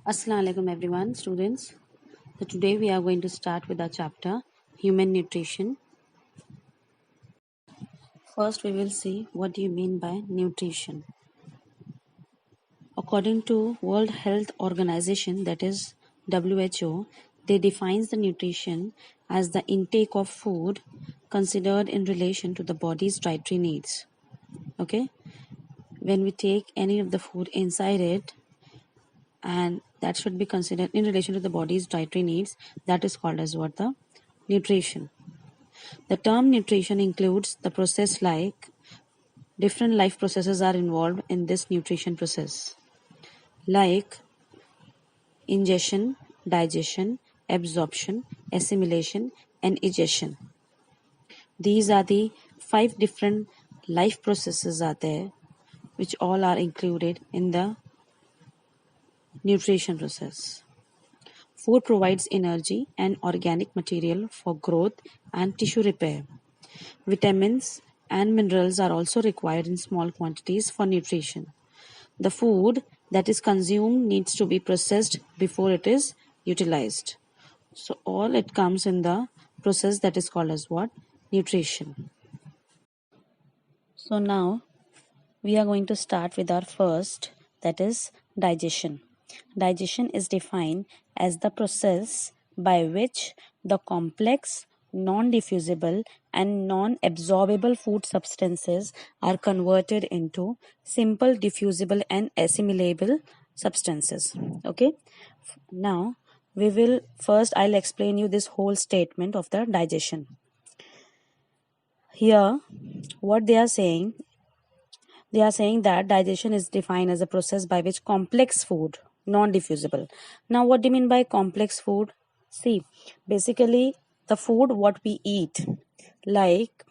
Assalamu alaikum everyone, students. So today we are going to start with our chapter Human Nutrition. First we will see what do you mean by nutrition. According to World Health Organization, that is WHO, they defines the nutrition as the intake of food considered in relation to the body's dietary needs. Okay? When we take any of the food inside it, and that should be considered in relation to the body's dietary needs, that is called as what? The nutrition. The term nutrition includes the process like different life processes are involved in this nutrition process, like ingestion, digestion, absorption, assimilation, and egestion. These are the 5 different life processes are there, which all are included in the nutrition process. Food provides energy and organic material for growth and tissue repair. Vitamins and minerals are also required in small quantities for nutrition. The food that is consumed needs to be processed before it is utilized. So all it comes in the process that is called as what? Nutrition. So now we are going to start with our first, that is digestion. Digestion is defined as the process by which the complex, non-diffusible and non-absorbable food substances are converted into simple, diffusible and assimilable substances. Okay. Now I'll explain you this whole statement of the digestion. Here, what they are saying that digestion is defined as a process by which complex food, non-diffusible. Now, what do you mean by complex food? See, basically the food what we eat, like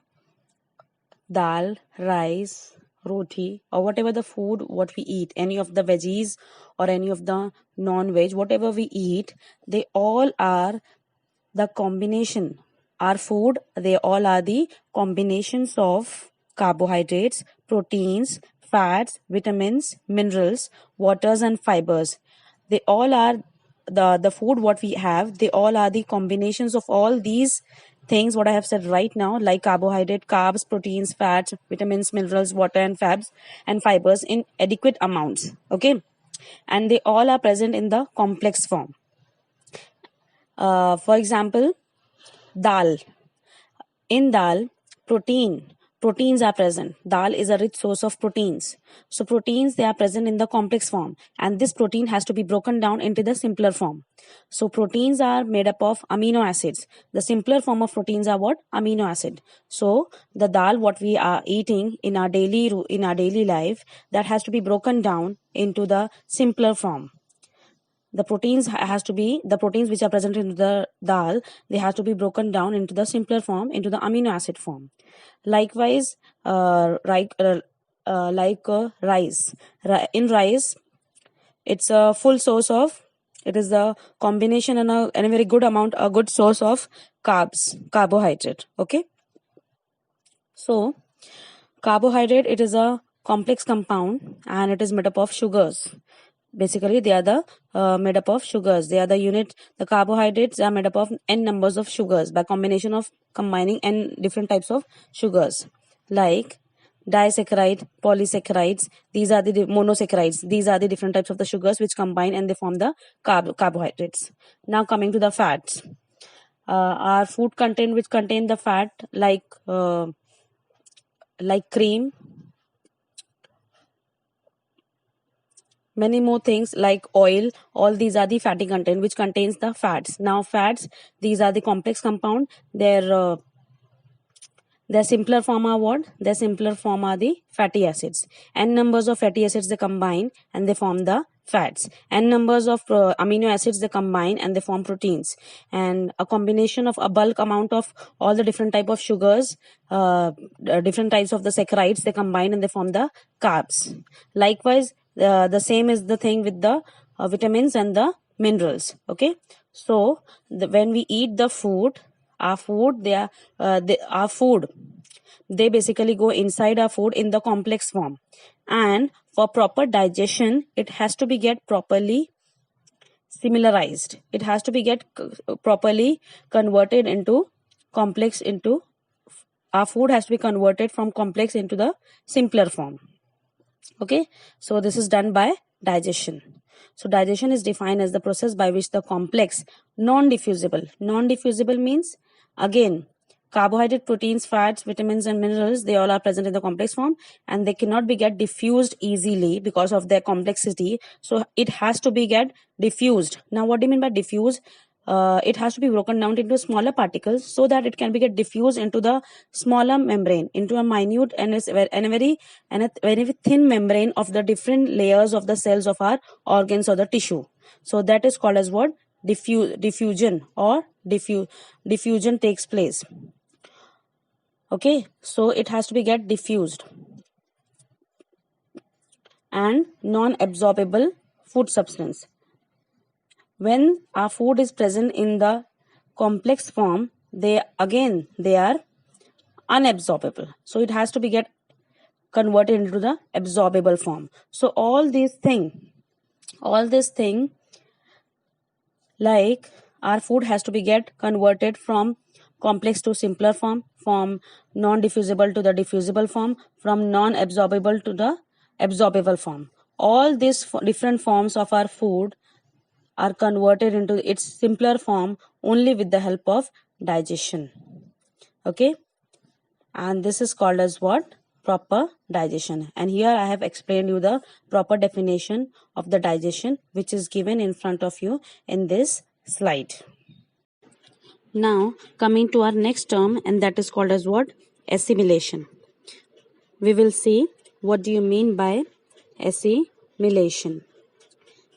dal, rice, roti, or whatever the food what we eat, any of the veggies or any of the non-veg, whatever we eat, they all are the combination. Our food, they all are the combinations of carbohydrates, proteins, fats, vitamins, minerals, waters and fibers. They all are the food what we have, they all are the combinations of all these things what I have said right now, like carbohydrate, carbs, proteins, fats, vitamins, minerals, water and fibers in adequate amounts. Okay, and they all are present in the complex form. For example, dal. In dal, proteins are present. Dal is a rich source of proteins. So proteins, they are present in the complex form, and this protein has to be broken down into the simpler form. So proteins are made up of amino acids. The simpler form of proteins are what? Amino acid. So the dal what we are eating in our daily life, that has to be broken down into the simpler form. The proteins which are present in the dal, they have to be broken down into the simpler form, into the amino acid form. Likewise, rice. In rice, it's a full source of, it is a combination and a very good amount, a good source of carbohydrate. Okay, so carbohydrate, it is a complex compound and it is made up of sugars. Basically, they are made up of sugars. They are the carbohydrates are made up of n numbers of sugars by combination of combining n different types of sugars, like disaccharide, polysaccharides. These are the monosaccharides. These are the different types of the sugars which combine and they form the carbohydrates. Now coming to the fats. Our food which contain the fat, like cream, many more things like oil, all these are the fatty content which contains the fats. Now fats, these are the complex compound. Their simpler form are what? Their simpler form are the fatty acids. N numbers of fatty acids they combine and they form the fats. N numbers of amino acids they combine and they form proteins. And a combination of a bulk amount of all the different type of sugars, different types of the saccharides, they combine and they form the carbs. Likewise, the same is the thing with the vitamins and the minerals. Okay, so when we eat the food, our food, they basically go inside our food in the complex form, and for proper digestion it has to be get properly similarized. It has to be get properly converted into complex into our food has to be converted from complex into the simpler form. Okay, so this is done by digestion. So digestion is defined as the process by which the complex non-diffusible means, again, carbohydrate, proteins, fats, vitamins and minerals, they all are present in the complex form and they cannot be get diffused easily because of their complexity. So it has to be get diffused. Now what do you mean by diffuse? It has to be broken down into smaller particles so that it can be get diffused into the smaller membrane, into a minute and a very thin membrane of the different layers of the cells of our organs or the tissue. So that is called as what? Diffusion or diffusion takes place. Okay, so it has to be get diffused. And non-absorbable food substance. When our food is present in the complex form, they are unabsorbable. So it has to be get converted into the absorbable form. So all this thing like our food has to be get converted from complex to simpler form, from non-diffusible to the diffusible form, from non-absorbable to the absorbable form. All these different forms of our food are converted into its simpler form only with the help of digestion. Okay, and this is called as what? Proper digestion. And here I have explained you the proper definition of the digestion, which is given in front of you in this slide. Now coming to our next term, and that is called as what? Assimilation. We will see what do you mean by assimilation.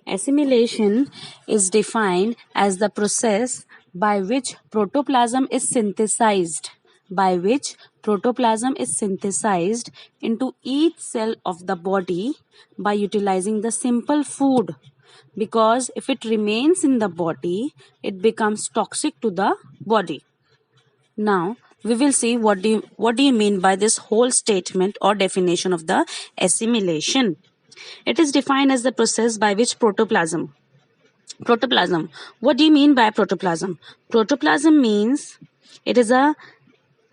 Assimilation is defined as the process by which protoplasm is synthesized into each cell of the body by utilizing the simple food, because if it remains in the body, it becomes toxic to the body. Now we will see what do you mean by this whole statement or definition of the assimilation. It is defined as the process by which protoplasm. What do you mean by protoplasm? Protoplasm means it is a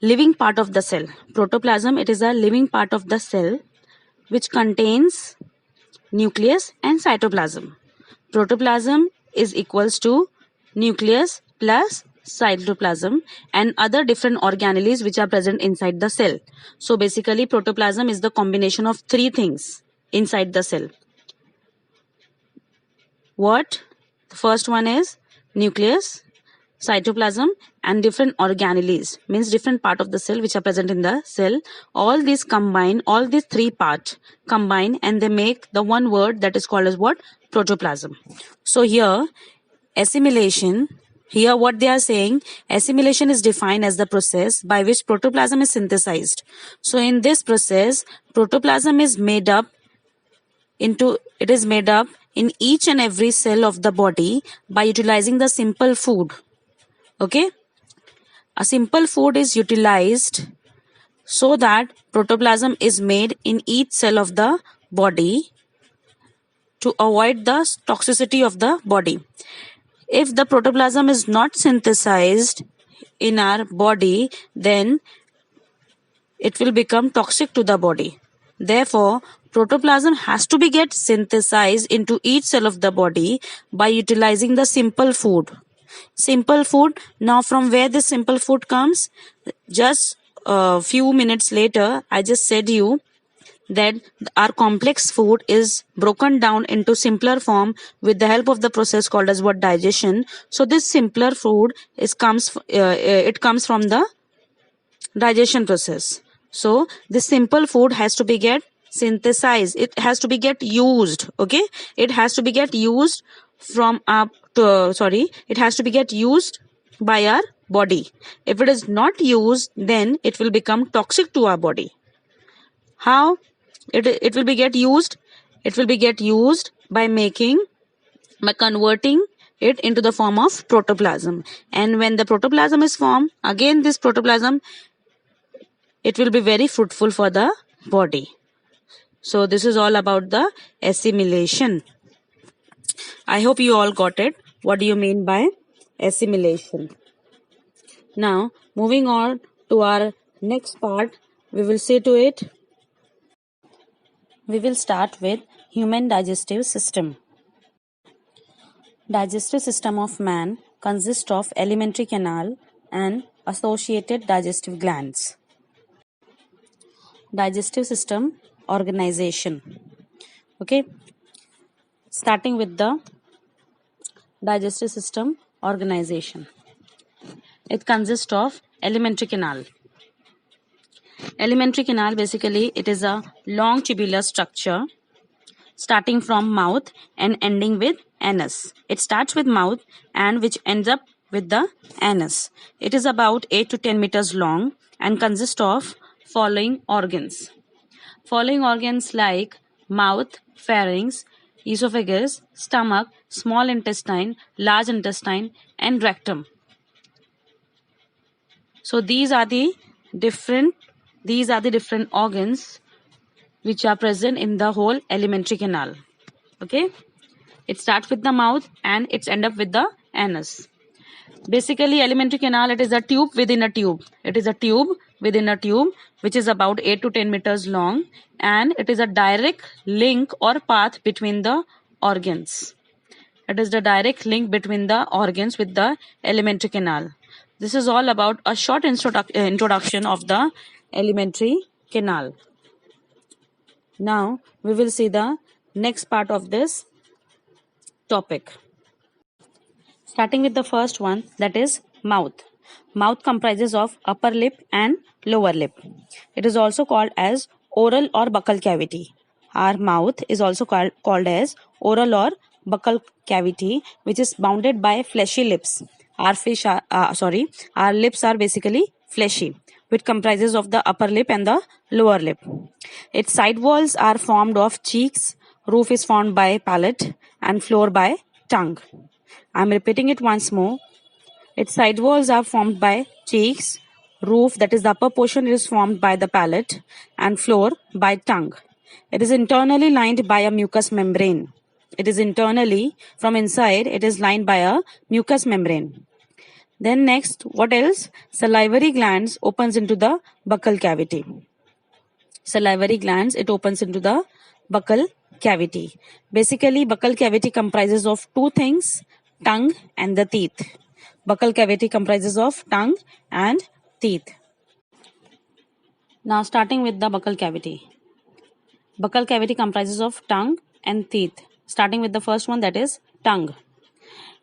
living part of the cell. Protoplasm, it is a living part of the cell which contains nucleus and cytoplasm. Protoplasm is equals to nucleus plus cytoplasm and other different organelles which are present inside the cell. So basically protoplasm is the combination of three things inside the cell. What? The first one is nucleus, cytoplasm and different organelles, means different part of the cell which are present in the cell. All these three parts combine and they make the one word that is called as what? Protoplasm. So here assimilation, here what they are saying, assimilation is defined as the process by which protoplasm is synthesized. So in this process, protoplasm is made up in each and every cell of the body by utilizing the simple food. Okay, a simple food is utilized so that protoplasm is made in each cell of the body to avoid the toxicity of the body. If the protoplasm is not synthesized in our body, then it will become toxic to the body. Therefore, protoplasm has to be get synthesized into each cell of the body by utilizing the simple food. Simple food. Now from where this simple food comes? Just a few minutes later, I just said you that our complex food is broken down into simpler form with the help of the process called as what? Digestion. So this simpler food comes from the digestion process. So this simple food has to be get synthesized, it has to be get used. Okay, it has to be get used it has to be get used by our body. If it is not used, then it will become toxic to our body. How it will be get used? It will be get used by converting it into the form of protoplasm. And when the protoplasm is formed, again this protoplasm, it will be very fruitful for the body. So this is all about the assimilation. I hope you all got it. What do you mean by assimilation? Now, moving on to our next part, we will see to it. We will start with human digestive system. Digestive system of man consists of alimentary canal and associated digestive glands. Digestive system organization. Okay, starting with the digestive system organization. It consists of alimentary canal. Alimentary canal, basically it is a long tubular structure starting from mouth and ending with anus. It starts with mouth and which ends up with the anus. It is about 8 to 10 meters long and consists of following organs. Following organs like mouth, pharynx, esophagus, stomach, small intestine, large intestine, and rectum. So these are the different organs which are present in the whole alimentary canal. Okay, it starts with the mouth and it's end up with the anus. Basically, alimentary canal, it is a tube within a tube. It is a tube within a tube which is about 8 to 10 meters long, and it is a direct link or path between the organs. It is the direct link between the organs with the alimentary canal. This is all about a short introduction of the alimentary canal. Now, we will see the next part of this topic. Starting with the first one, that is mouth. Mouth comprises of upper lip and lower lip. It is also called as oral or buccal cavity. Our mouth is also called as oral or buccal cavity, which is bounded by fleshy lips. Our lips are basically fleshy, which comprises of the upper lip and the lower lip. Its side walls are formed of cheeks, roof is formed by palate, and floor by tongue. I'm repeating it once more. Its side walls are formed by cheeks, roof, that is the upper portion, is formed by the palate, and floor by tongue. It is internally lined by a mucous membrane. It is internally, from inside, it is lined by a mucous membrane. Then next, what else? Salivary glands opens into the buccal cavity. Salivary glands, it opens into the buccal cavity. Basically, buccal cavity comprises of two things, tongue and the teeth. Buccal cavity comprises of tongue and teeth. Now starting with the buccal cavity. Buccal cavity comprises of tongue and teeth. Starting with the first one, that is tongue.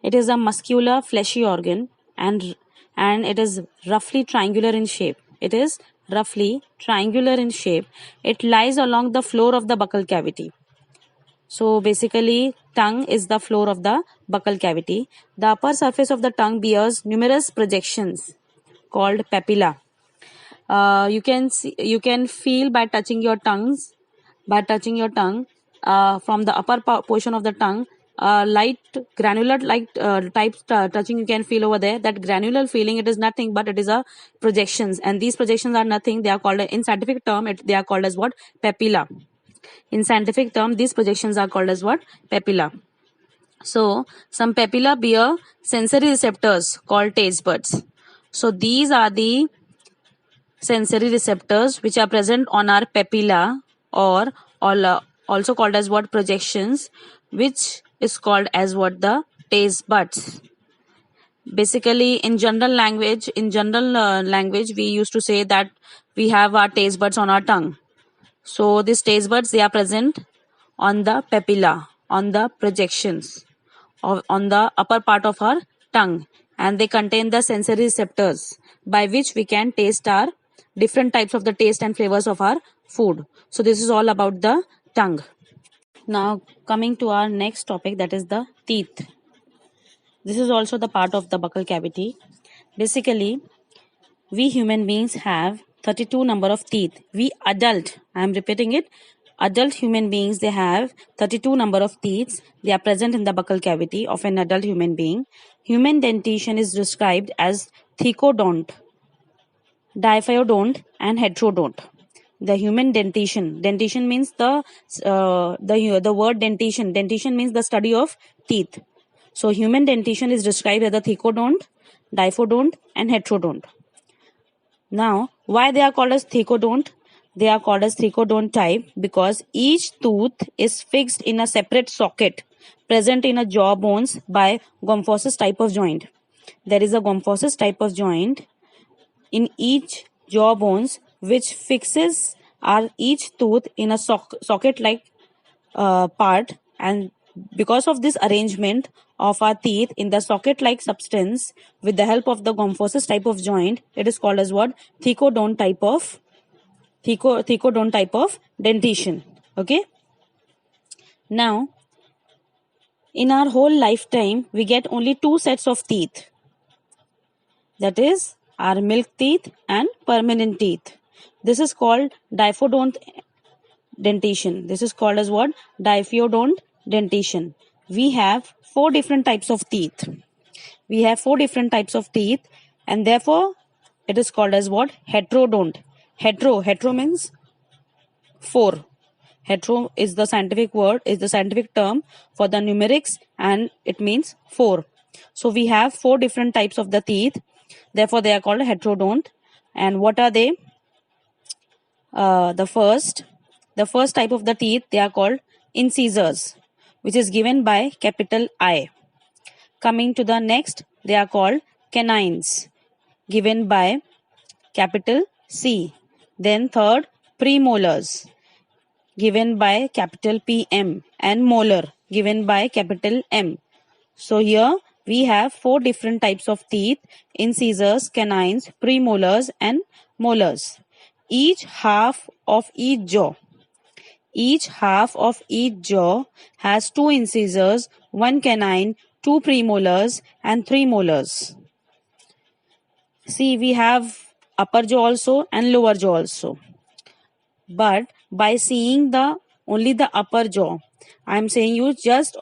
It is a muscular fleshy organ and it is roughly triangular in shape. It is roughly triangular in shape. It lies along the floor of the buccal cavity. So basically, tongue is the floor of the buccal cavity. The upper surface of the tongue bears numerous projections called papilla. You can feel by touching your tongue from the upper portion of the tongue, light granular type touching you can feel over there. That granular feeling, it is nothing but it is a projections, and these projections are nothing. They are called, in scientific term, they are called as what? Papilla. In scientific term, these projections are called as what? Papilla. So, some papilla bear sensory receptors called taste buds. So, these are the sensory receptors which are present on our papilla, or also called as what? Projections, which is called as what? The taste buds. Basically, in general language, we used to say that we have our taste buds on our tongue. So these taste buds, they are present on the papilla, on the projections, on the upper part of our tongue, and they contain the sensory receptors by which we can taste our different types of the taste and flavors of our food. So this is all about the tongue. Now coming to our next topic, that is the teeth. This is also the part of the buccal cavity. Basically, we human beings have 32 number of teeth. We adult, I am repeating it, adult human beings, they have 32 number of teeth. They are present in the buccal cavity of an adult human being. Human dentition is described as thecodont, diphyodont, and heterodont. the human dentition. Dentition means the word dentition. Dentition means the study of teeth. So human dentition is described as the thecodont, diphodont, and heterodont. Now, why they are called as thecodont? They are called as thecodont type because each tooth is fixed in a separate socket present in a jaw bones by Gomphosis type of joint. There is a Gomphosis type of joint in each jaw bones which fixes each tooth in a socket like part, and because of this arrangement of our teeth in the socket like substance with the help of the Gomphosis type of joint, it is called as what? Thecodont type of dentition. Okay. Now, in our whole lifetime, we get only two sets of teeth. That is our milk teeth and permanent teeth. This is called diphodont dentition. This is called as what? Diphodont dentition. We have four different types of teeth. We have four different types of teeth, and therefore it is called as what? Heterodont. Hetero means four. Hetero is the scientific word, is the scientific term for the numerics, and it means four. So we have four different types of the teeth. Therefore, they are called heterodont. And what are they? The first type of the teeth, they are called incisors, which is given by capital I. Coming to the next, they are called canines, given by capital C. Then third, premolars, given by capital PM, and molar, given by capital M. So here we have four different types of teeth: incisors, canines, premolars, and molars. Each half of each jaw has two incisors, one canine, two premolars, and three molars. See, we have upper jaw also and lower jaw also. But by seeing only the upper jaw, I am saying you just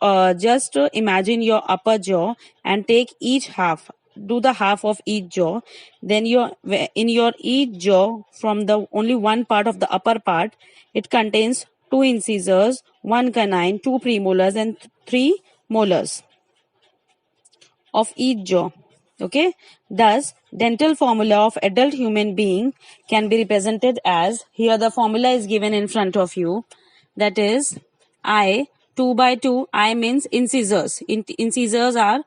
imagine your upper jaw and take each half. Do the half of each jaw. Then in your each jaw, from the only one part of the upper part, it contains two incisors, one canine, two premolars, and three molars of each jaw. Okay. Thus, dental formula of adult human being can be represented as, here the formula is given in front of you. That is, I, 2 by 2, I means incisors. Incisors are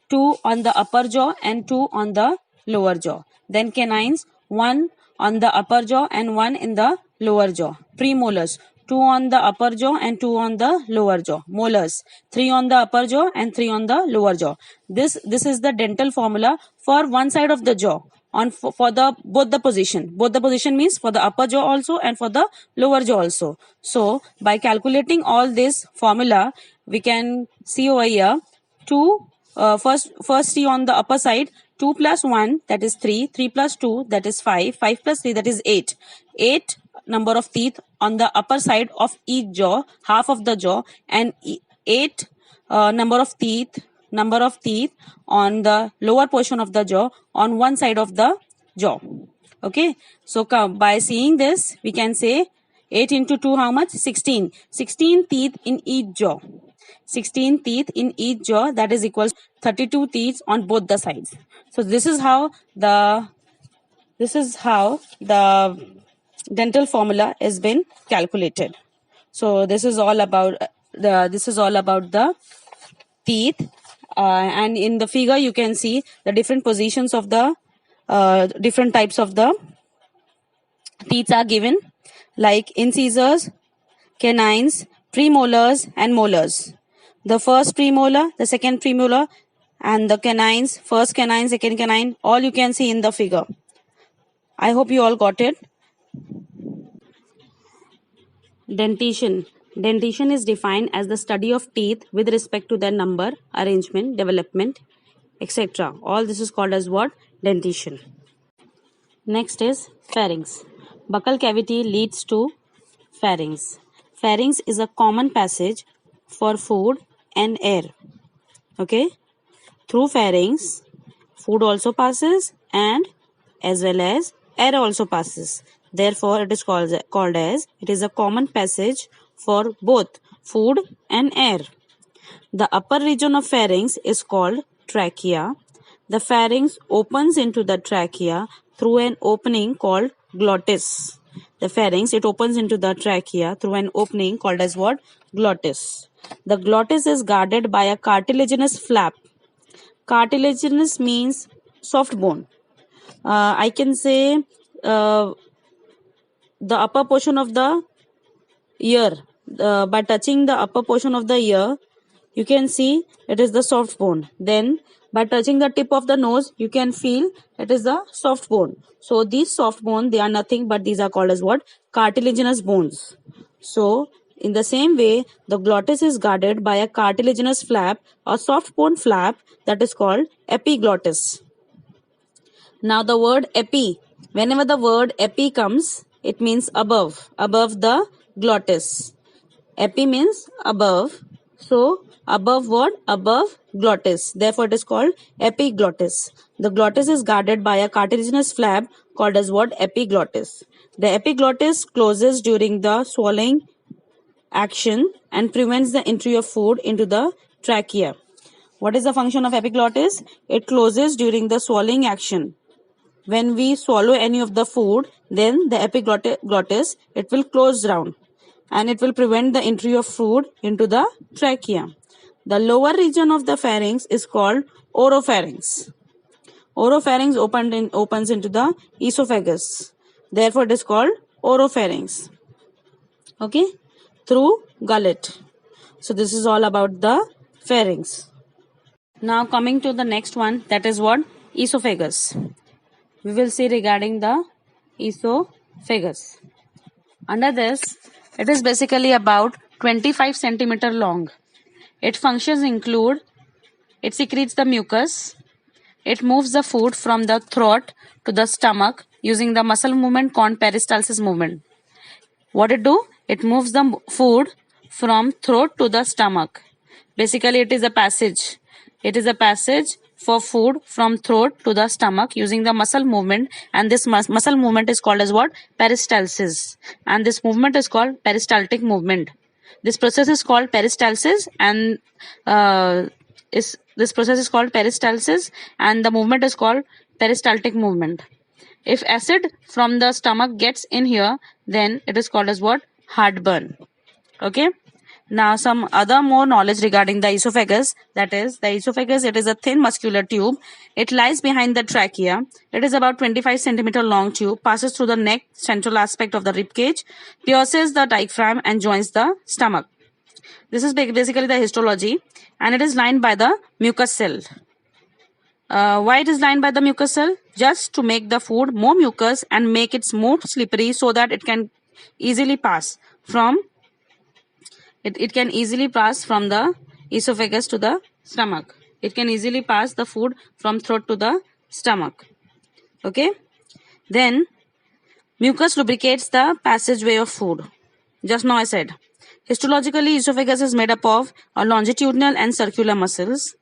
2 on the upper jaw and 2 on the lower jaw. Then canines, 1 on the upper jaw and 1 in the lower jaw. Premolars, 2 on the upper jaw and 2 on the lower jaw. Molars, 3 on the upper jaw and 3 on the lower jaw. This is the dental formula for one side of the jaw for the both the position. Both the position means for the upper jaw also and for the lower jaw also. So by calculating all this formula, we can see over here first see on the upper side, 2 plus 1, that is 3, 3 plus 2, that is 5, 5 plus 3, that is 8. 8 number of teeth on the upper side of each jaw, half of the jaw, and 8 number of teeth on the lower portion of the jaw on one side of the jaw. Okay, so by seeing this, we can say 8 into 2, how much? 16. 16 teeth in each jaw. 16 teeth in each jaw, that is equals 32 teeth on both the sides. So this is how the dental formula has been calculated. So this is all about the teeth, and in the figure you can see the different positions of the different types of the teeth are given, like incisors, canines, premolars, and molars. The first premolar, the second premolar, and the canines, first canine, second canine, all you can see in the figure. I hope you all got it. Dentition. Dentition is defined as the study of teeth with respect to their number, arrangement, development, etc. All this is called as what? Dentition. Next is pharynx. Buccal cavity leads to pharynx. Pharynx is a common passage for food and air. Okay? Through pharynx, food also passes and as well as air also passes. Therefore, it is called as it is a common passage for both food and air. The upper region of pharynx is called trachea. The pharynx opens into the trachea through an opening called glottis. The pharynx, it opens into the trachea through an opening called as what? Glottis. The glottis is guarded by a cartilaginous flap. Cartilaginous means soft bone. I can say the upper portion of the ear. By touching the upper portion of the ear, you can see it is the soft bone. Then by touching the tip of the nose, you can feel it is the soft bone. So these soft bone, they are nothing but these are called as what? Cartilaginous bones. So in the same way, the glottis is guarded by a cartilaginous flap, a soft bone flap that is called epiglottis. Now the word epi, whenever the word epi comes, it means above the glottis. Epi means above. So above what? Above glottis. Therefore it is called epiglottis. The glottis is guarded by a cartilaginous flap called as what? Epiglottis. The epiglottis closes during the swallowing action and prevents the entry of food into the trachea. What is the function of epiglottis? It closes during the swallowing action. When we swallow any of the food, then the epiglottis, it will close down and it will prevent the entry of food into the trachea. The lower region of the pharynx is called oropharynx. Oropharynx opens into the esophagus. Therefore, it is called oropharynx. Okay, through gullet. So this is all about the pharynx. Now coming to the next one, that is what? Esophagus. We will see regarding the esophagus. Under this, it is basically about 25 centimeter long. Its functions include, it secretes the mucus, it moves the food from the throat to the stomach using the muscle movement called peristalsis movement. What it do? It moves the food from throat to the stomach. Basically, it is a passage. It is a passage for food from throat to the stomach using the muscle movement, and this muscle movement is called as what? Peristalsis. And this movement is called peristaltic movement. This process is called peristalsis, and this process is called peristalsis, and the movement is called peristaltic movement. If acid from the stomach gets in here, then it is called as what? Heartburn. Okay. Now some other more knowledge regarding the esophagus. That is, the esophagus, it is a thin muscular tube. It lies behind the trachea. It is about 25 centimeter long tube, passes through the neck, central aspect of the rib cage, pierces the diaphragm and joins the stomach. This is basically the histology, and it is lined by the mucus cell. Why it is lined by the mucus cell? Just to make the food more mucus and make it more slippery so that it can easily pass from the esophagus to the stomach. It can easily pass the food from throat to the stomach. Okay. Then mucus lubricates the passageway of food. Just now I said. Histologically, esophagus is made up of a longitudinal and circular muscles.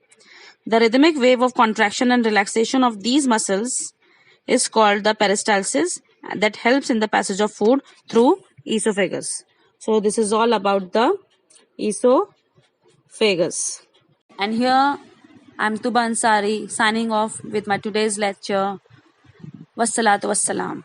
The rhythmic wave of contraction and relaxation of these muscles is called the peristalsis that helps in the passage of food through esophagus. So this is all about the esophagus. And here I'm Tuba Ansari signing off with my today's lecture. Wassalatu wassalam.